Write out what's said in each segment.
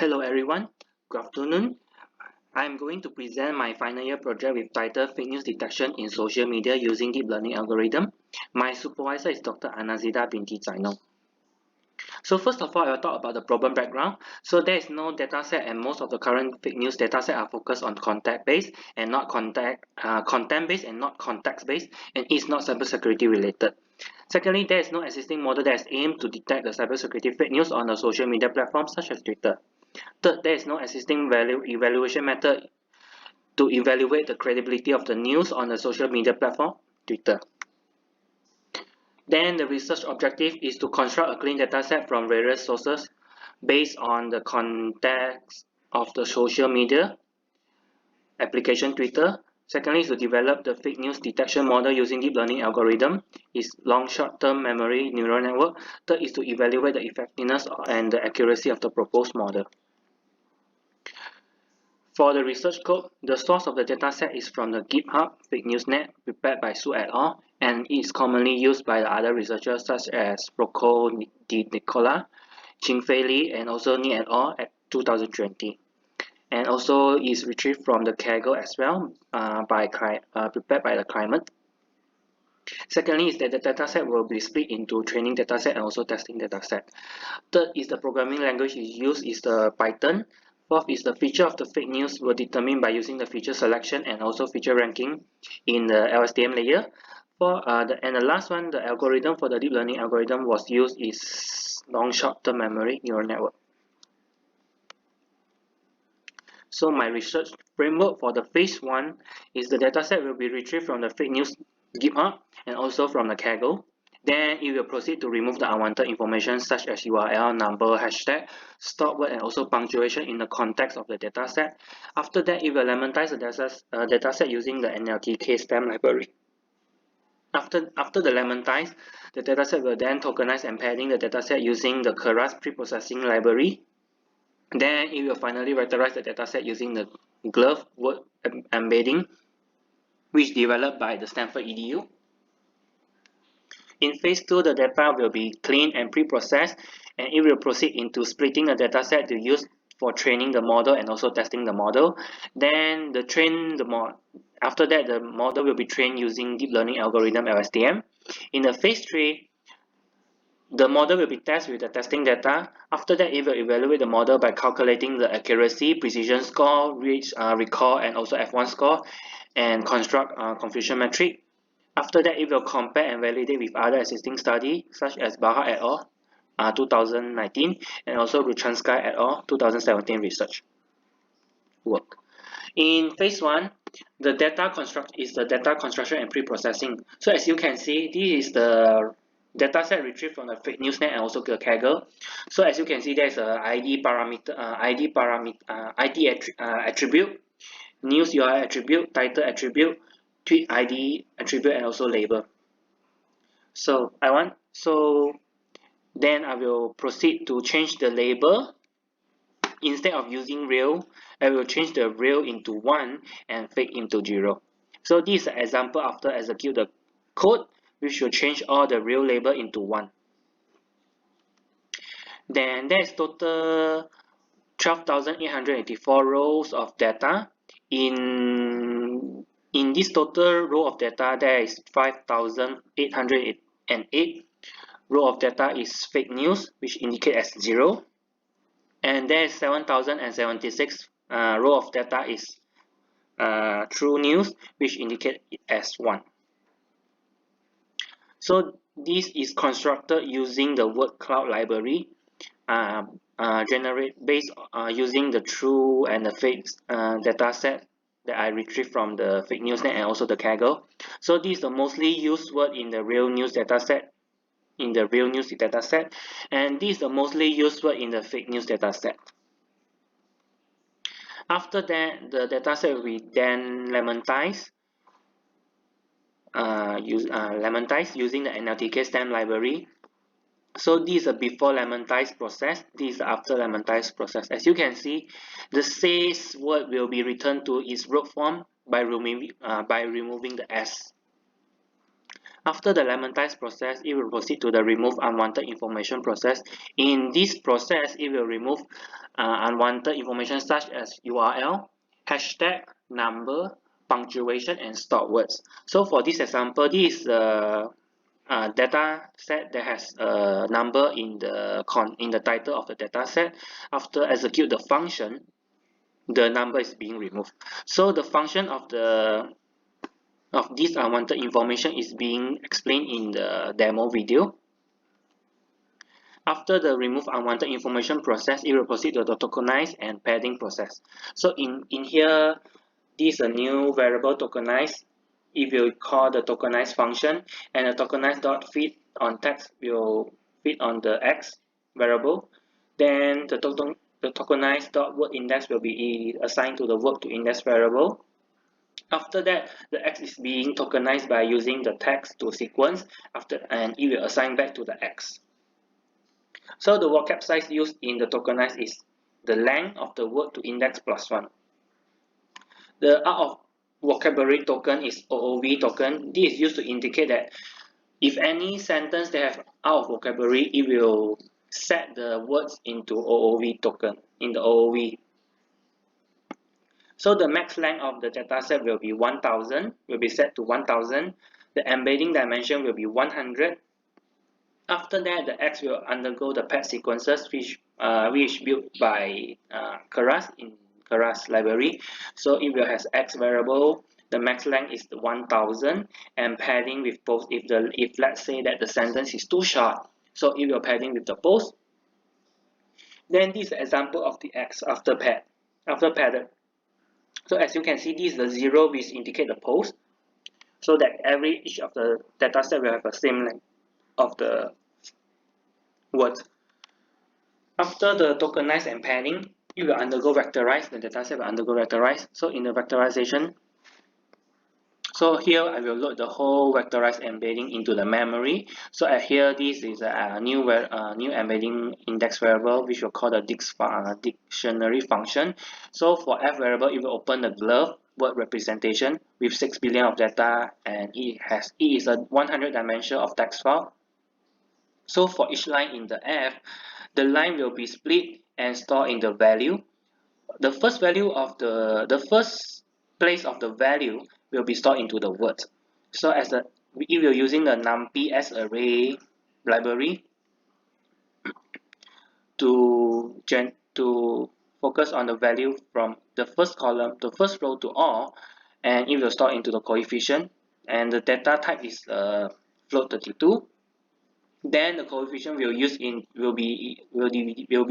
Hello everyone, good afternoon. I'm going to present my final year project with title Fake News Detection in Social Media using Deep Learning Algorithm. My supervisor is Dr. Anazida binti Zainal. So first of all, I'll talk about the problem background. So there is no dataset and most of the current fake news dataset are focused on content-based and not content-based and not context-based, and is not cybersecurity related. Secondly, there is no existing model that is aimed to detect the cybersecurity fake news on a social media platform such as Twitter. Third, there is no existing evaluation method to evaluate the credibility of the news on the social media platform, Twitter. Then the research objective is to construct a clean dataset from various sources based on the context of the social media application Twitter. Secondly is to develop the fake news detection model using deep learning algorithm, is long short-term memory neural network. Third is to evaluate the effectiveness and the accuracy of the proposed model. For the research code, the source of the dataset is from the GitHub Fake News Net prepared by Su et al. And is commonly used by the other researchers such as Rocco Di Nicola, Qingfei Li, and also Ni et al. At 2020. And also is retrieved from the Kaggle as well, prepared by the Climate. Secondly is that the dataset will be split into training dataset and also testing dataset. Third is the programming language is used is the Python. Fourth is the feature of the fake news were determined by using the feature selection and also feature ranking in the LSTM layer. And the last one, the algorithm for the deep learning algorithm was used is long short-term memory neural network. So my research framework for the phase 1 is the dataset will be retrieved from the fake news GitHub and also from the Kaggle. Then it will proceed to remove the unwanted information such as URL, number, hashtag, stop word, and also punctuation in the context of the dataset. After that, it will lemonize the dataset using the NLTK stem library. After the lemonize, the dataset will then tokenize and padding the dataset using the Keras preprocessing library. Then it will finally vectorize the dataset using the glove word embedding, which developed by the Stanford EDU. In phase 2, the data will be cleaned and pre-processed, and it will proceed into splitting the dataset to use for training the model and also testing the model. Then after that, the model will be trained using deep learning algorithm LSTM. In the phase 3, the model will be tested with the testing data. After that, it will evaluate the model by calculating the accuracy, precision score, recall, and also F1 score, and construct confusion metric. After that, it will compare and validate with other existing studies, such as Baha et al. 2019, and also Ruchansky et al. 2017 research work. In phase 1, the data construction and pre-processing. So as you can see, this is the dataset retrieved from the fake news net and also the Kaggle. So as you can see, there's a ID attribute, news URL attribute, title attribute, tweet ID attribute, and also label. So then I will proceed to change the label. Instead of using real, I will change the real into 1 and fake into 0. So this is an example after execute the code, which will change all the real label into 1. Then there is total 12,884 rows of data. In this total row of data, there is 5,808 row of data is fake news, which indicate as 0. And there is 7,076 row of data is true news, which indicate it as 1. So this is constructed using the word cloud library, generate based using the true and the fake data set that I retrieved from the fake news net and also the Kaggle. So this is the mostly used word in the real news dataset. In the real news dataset, and this is the mostly used word in the fake news dataset. After that, the dataset will be then lemonized using the NLTK stem library. So this is a before lemonize process. This is the after lemonize process. As you can see, the says word will be returned to its root form by removing the S. After the lemonize process, it will proceed to the remove unwanted information process. In this process, it will remove unwanted information such as URL, hashtag, number, punctuation, and stored words. So for this example, this is a data set that has a number in the title of the data set. After execute the function, the number is being removed. So the function of this unwanted information is being explained in the demo video. After the remove unwanted information process, it will proceed to the tokenize and padding process. So in here, this is a new variable tokenize. If you call the tokenize function, and the tokenize.fit on text will fit on the x variable, then the tokenize.word index will be assigned to the word to index variable. After that, the x is being tokenized by using the text to sequence and it will assign back to the x. So the vocab size used in the tokenize is the length of the word to index plus 1. The out of vocabulary token is OOV token. This is used to indicate that if any sentence they have out of vocabulary, it will set the words into OOV token in the OOV. So the max length of the dataset will be 1000, will be set to 1000. The embedding dimension will be 100. After that, the X will undergo the pad sequences which built by Keras in Keras library. So it will has X variable. The max length is 1000 and padding with post. If let's say that the sentence is too short, so it will padding with the post. Then this is the example of the X after padded. So as you can see, this is the 0 which indicate the post. So that each of the data set will have the same length of the words. After the tokenize and padding, it will undergo vectorize. The dataset will undergo vectorize. So in the vectorization, so here I will load the whole vectorized embedding into the memory. So here this is a new embedding index variable which we'll call the dictionary function. So for f variable, it will open the glove word representation with 6 billion of data, and it is a 100 dimension of text file. So for each line in the f, the line will be split and stored in the value. The first place of the value will be stored into the word. So if you're using the numpy as array library to focus on the value from the first column, the first row to all, and it will store into the coefficient, and the data type is float 32. Then the coefficient will be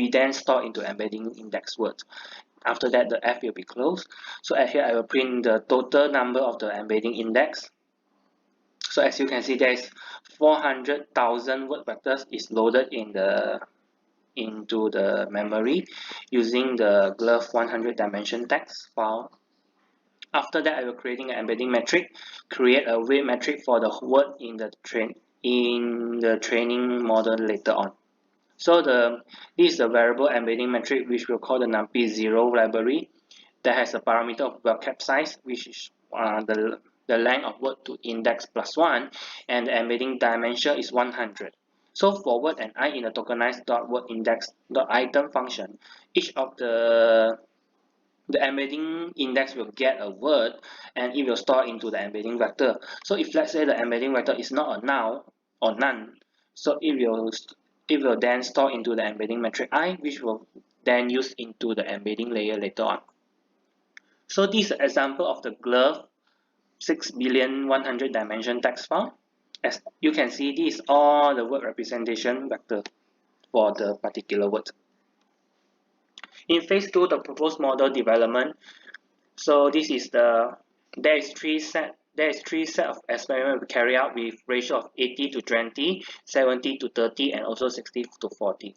then stored into embedding index words. After that, the f will be closed. So here I will print the total number of the embedding index. So as you can see, there is 400,000 word vectors is loaded into the memory using the glove 100 dimension text file. After that, I will creating an embedding metric, create a weight metric for the word in the training model later on. So this is a variable embedding metric which we'll call the numpy0 library that has a parameter of vocab size, which is the length of word to index plus 1, and the embedding dimension is 100. So for word and I in the tokenize.wordIndex.item function, each of the embedding index will get a word and it will store into the embedding vector. So if let's say the embedding vector is not a noun or none, so it will then store into the embedding metric I, which will then use into the embedding layer later on. So this is an example of the glove 6 billion 100 dimension text file. As you can see, this is all the word representation vector for the particular word. In phase 2, the proposed model development. So there is three set of experiments we carry out with ratio of 80 to 20, 70 to 30, and also 60 to 40.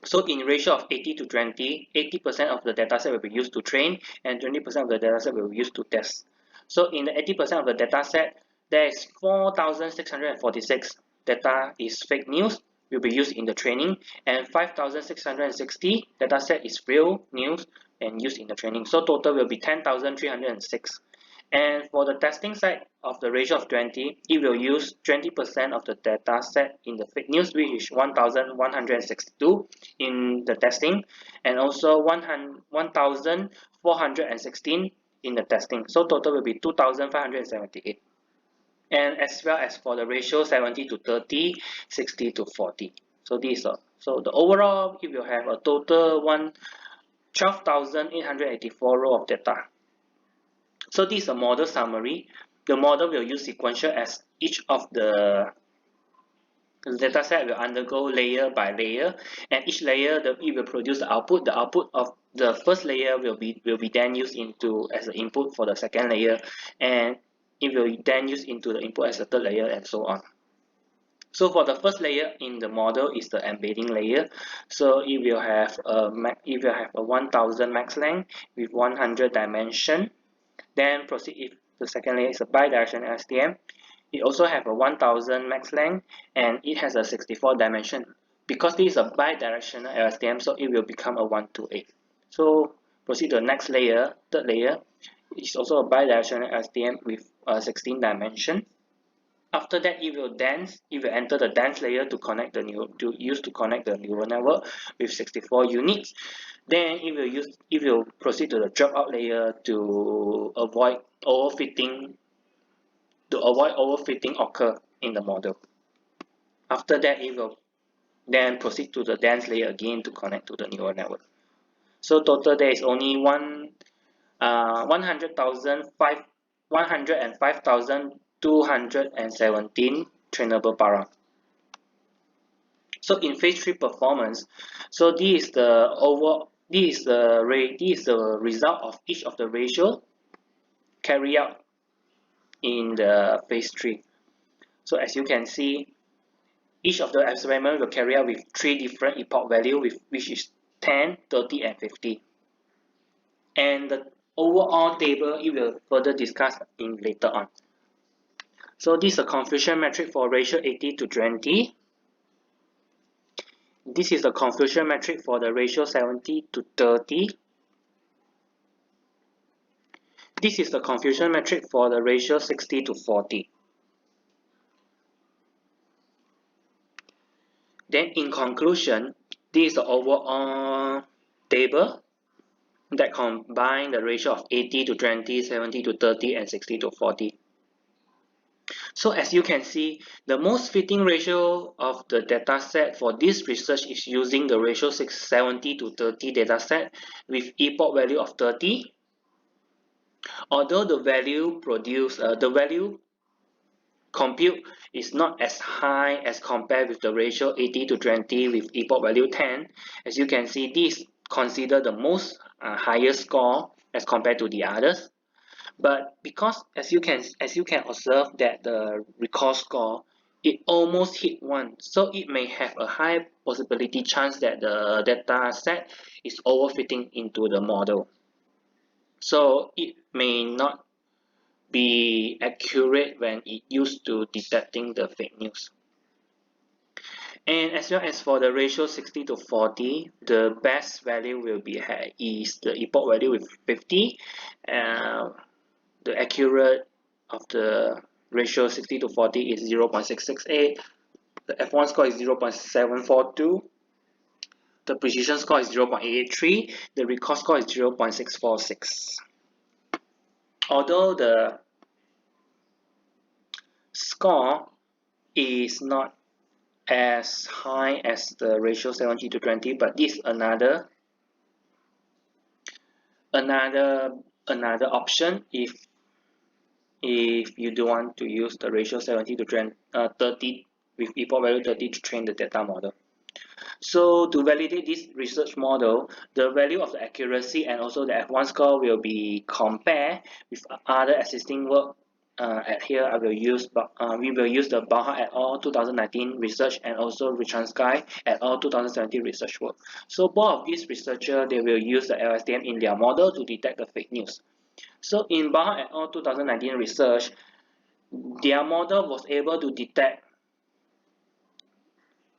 So in ratio of 80 to 20, 80% of the dataset will be used to train and 20% of the dataset will be used to test. So in the 80% of the dataset, there is 4,646 data is fake news, will be used in the training, and 5,660 dataset is real news and used in the training. So total will be 10,306. And for the testing side of the ratio of 20, it will use 20% of the data set in the fake news, which is 1162 in the testing, and also 1416 in the testing. So total will be 2578. And as well as for the ratio 70 to 30, 60 to 40. So this so the overall it will have a total 12,884 row of data. So this is a model summary. The model will use sequential as each of the dataset will undergo layer by layer, and each layer it will produce the output. The output of the first layer will be then used into as an input for the second layer, and it will then use into the input as a third layer, and so on. So for the first layer in the model is the embedding layer. So it will have a 1000 max length with 100 dimension. Then proceed if the second layer is a bidirectional LSTM. It also have a 1000 max length and it has a 64 dimension. Because this is a bidirectional LSTM, so it will become a 128. So proceed to the next layer, third layer. It's also a bidirectional LSTM with 16 dimension. After that, it will enter the dense layer to connect the neural network with 64 units. Then it will proceed to the dropout layer to avoid overfitting occur in the model. After that, it will then proceed to the dense layer again to connect to the neural network. So total there is only 105,217 trainable para. So in phase 3 performance, so this is the result of each of the ratio carried out in the phase 3. So as you can see, each of the experiment will carry out with 3 different epoch value, which is 10, 30, and 50. And the overall table it will further discuss in later on. So this is a confusion metric for ratio 80 to 20. This is the confusion metric for the ratio 70 to 30. This is the confusion metric for the ratio 60 to 40. Then in conclusion, this is the overall table that combine the ratio of 80 to 20, 70 to 30, and 60 to 40. So as you can see, the most fitting ratio of the dataset for this research is using the ratio 670 to 30 dataset with epoch value of 30. Although the value compute is not as high as compared with the ratio 80 to 20 with epoch value 10, as you can see, this consider the most highest score as compared to the others. But because as you can observe that the recall score it almost hit 1, so it may have a high possibility chance that the data set is overfitting into the model. So it may not be accurate when it used to detecting the fake news. And as well as for the ratio 60 to 40, the best value will be is the epoch value with 50. The accurate of the ratio 60 to 40 is 0.668. The F1 score is 0.742. The precision score is 0.883. The recall score is 0.646. Although the score is not as high as the ratio 70 to 20, but this is another option if you don't want to use the ratio 70 to 30 with epoch value 30 to train the data model. So to validate this research model, the value of the accuracy and also the F1 score will be compared with other existing work. Here we will use the Bauha et al. 2019 research and also Richansky et al. 2017 research work. So both of these researchers, they will use the LSTM in their model to detect the fake news. So in Bauha et al. 2019 research, their model was able to detect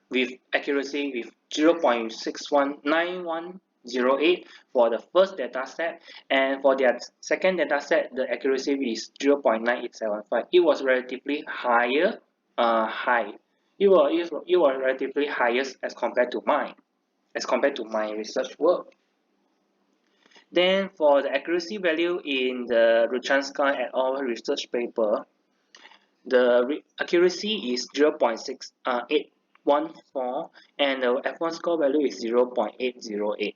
with accuracy with 0.6191 0.08 for the first data set, and for their second data set, the accuracy is 0.9875. It was relatively high. It was relatively highest as compared to my research work. Then for the accuracy value in the Ruchansky et al. Research paper, the accuracy is 0.6814 and the F1 score value is 0.808.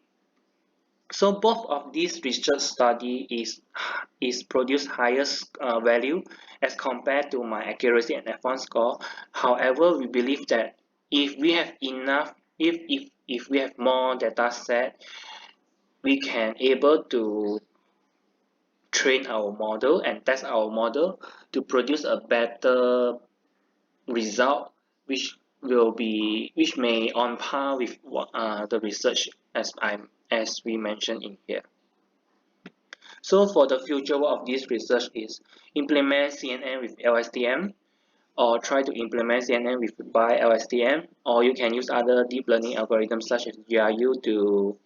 So both of these research study is produce highest value as compared to my accuracy and F1 score. However, we believe that if we have enough, if we have more data set, we can able to train our model and test our model to produce a better result, which may on par with the research as we mentioned in here. So for the future work of this research is implement CNN with LSTM, or try to implement CNN with by LSTM, or you can use other deep learning algorithms such as GRU to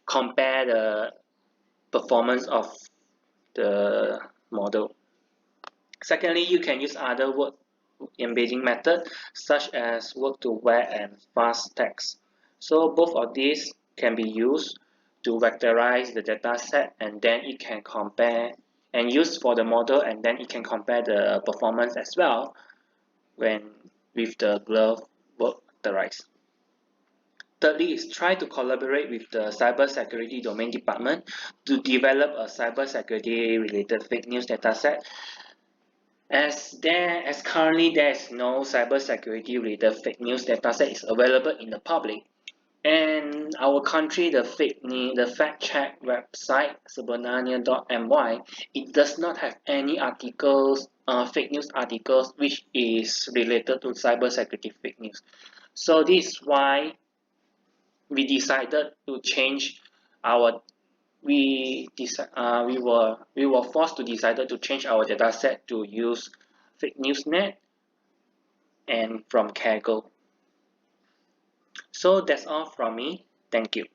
compare the performance of the model. Secondly, you can use other word embedding method such as word to web and fast text. So both of these can be used to vectorize the data set, and then it can compare and use for the model, and then it can compare the performance as well when with the glove vectorized. Thirdly is try to collaborate with the cybersecurity domain department to develop a cybersecurity related fake news dataset. As currently there is no cybersecurity related fake news dataset is available in the public, and our country the fact check website sebenarnya.my, it does not have any articles, fake news articles which is related to cybersecurity fake news. So this is why we decided to change our we were forced to decided to change our dataset to use fake news net and from Kaggle. So that's all from me. Thank you.